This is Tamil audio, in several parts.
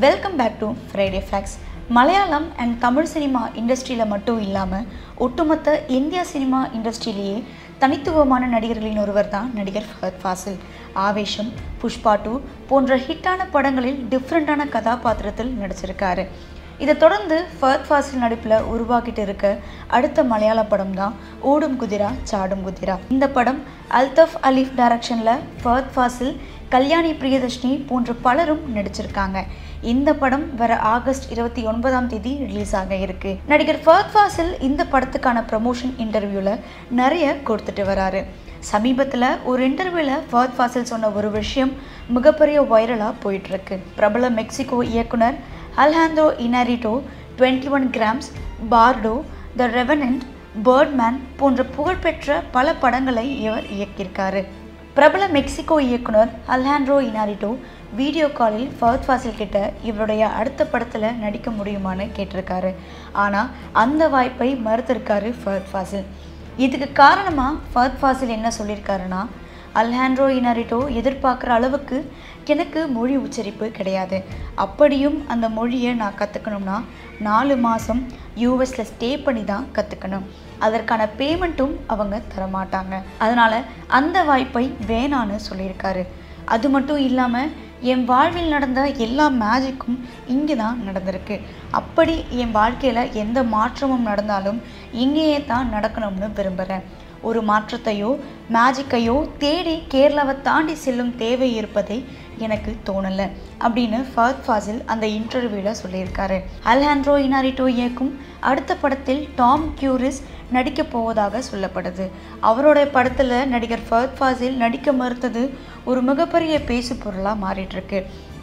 Welcome back to Friday facts. Malayalam and Tamil cinema இண்டஸ்ட்ரியில் மட்டும் இல்லாமல் ஒட்டுமொத்த இந்தியா சினிமா இண்டஸ்ட்ரியிலேயே தனித்துவமான நடிகர்களின் ஒருவர் தான் நடிகர் ஃபஹத் ஃபாசில். ஆவேஷம், புஷ்பா 2 போன்ற ஹிட்டான படங்களில் டிஃப்ரெண்ட்டான கதாபாத்திரத்தில் நடிச்சிருக்காரு. இதை தொடர்ந்து ஃபஹத் ஃபாசில் நடிப்பில் உருவாக்கிட்டு இருக்க அடுத்த மலையாள படம் தான் ஓடும் குதிரா சாடும் குதிரா. இந்த படம் அல்தஃப் அலீஃப் டைரக்ஷனில் ஃபஹத் ஃபாசில், கல்யாணி பிரியதர்ஷினி போன்ற பலரும் நடிச்சிருக்காங்க. இந்த படம் வர ஆகஸ்ட் 29 ரிலீஸ் ஆக இருக்கு. நடிகர் ஃபஹத் ஃபாசில் இந்த படத்துக்கான ப்ரமோஷன் இன்டர்வியூவில் நிறைய கொடுத்துட்டு வராரு. சமீபத்தில் ஒரு இன்டர்வியூவில் ஃபஹத் ஃபாசில் சொன்ன ஒரு விஷயம் மிகப்பெரிய வைரலாக போயிட்டுருக்கு. பிரபல மெக்சிகோ இயக்குனர் அல்ஹாண்ட்ரோ இனாரிட்டோ 21 கிராம்ஸ், பார்டோ, த ரெவனன்ட், பேர்ட்மேன் போன்ற புகழ்பெற்ற பல படங்களை இவர் இயக்கியிருக்காரு. பிரபல மெக்சிகோ இயக்குனர் அல்ஹாண்ட்ரோ இனாரிட்டோ வீடியோ காலில் ஃபஹத் ஃபாசில் கிட்ட இவருடைய அடுத்த படத்தில் நடிக்க முடியுமான்னு கேட்டிருக்காரு. ஆனால் அந்த வாய்ப்பை மறுத்திருக்காரு ஃபஹத் ஃபாசில். இதுக்கு காரணமாக ஃபஹத் ஃபாசில் என்ன சொல்லியிருக்காருன்னா, அல்ஹாண்ட்ரோ இனாரிட்டோ எதிர்பார்க்குற அளவுக்கு எனக்கு மொழி உச்சரிப்பு கிடையாது. அப்படியும் அந்த மொழியை நான் கற்றுக்கணும்னா 4 மாதம் யூஎஸில் ஸ்டே பண்ணி தான் கற்றுக்கணும். அதற்கான பேமெண்ட்டும் அவங்க தரமாட்டாங்க. அதனால் அந்த வாய்ப்பை வேணான்னு சொல்லியிருக்காரு. அது மட்டும் இல்லாமல் என் வாழ்வில் நடந்த எல்லா மேஜிக்கும் இங்கே தான் நடந்திருக்கு. அப்படி என் வாழ்க்கையில் எந்த மாற்றமும் நடந்தாலும் இங்கேயே தான் நடக்கணும்னு விரும்புகிறேன். ஒரு மாற்றத்தையோ மேஜிக்கையோ தேடி கேரளாவை தாண்டி செல்லும் தேவை இருப்பதை எனக்கு தோணலை அப்படின்னு ஃபஹத் ஃபாசில் அந்த இன்டர்வியூவில் சொல்லியிருக்காரு. அல்ஹாண்ட்ரோ இனாரிட்டோ இயக்கும் அடுத்த படத்தில் டாம் கியூரிஸ் நடிக்க போவதாக சொல்லப்படுது. அவரோட படத்தில் நடிகர் ஃபஹத் ஃபாசில் நடிக்க மறுத்தது ஒரு மிகப்பெரிய பேசு பொருளாக மாறிட்டுருக்கு.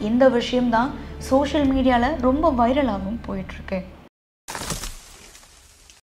இந்த விஷயம்தான் சோஷியல் மீடியாவில் ரொம்ப வைரலாகவும் போயிட்டுருக்கு.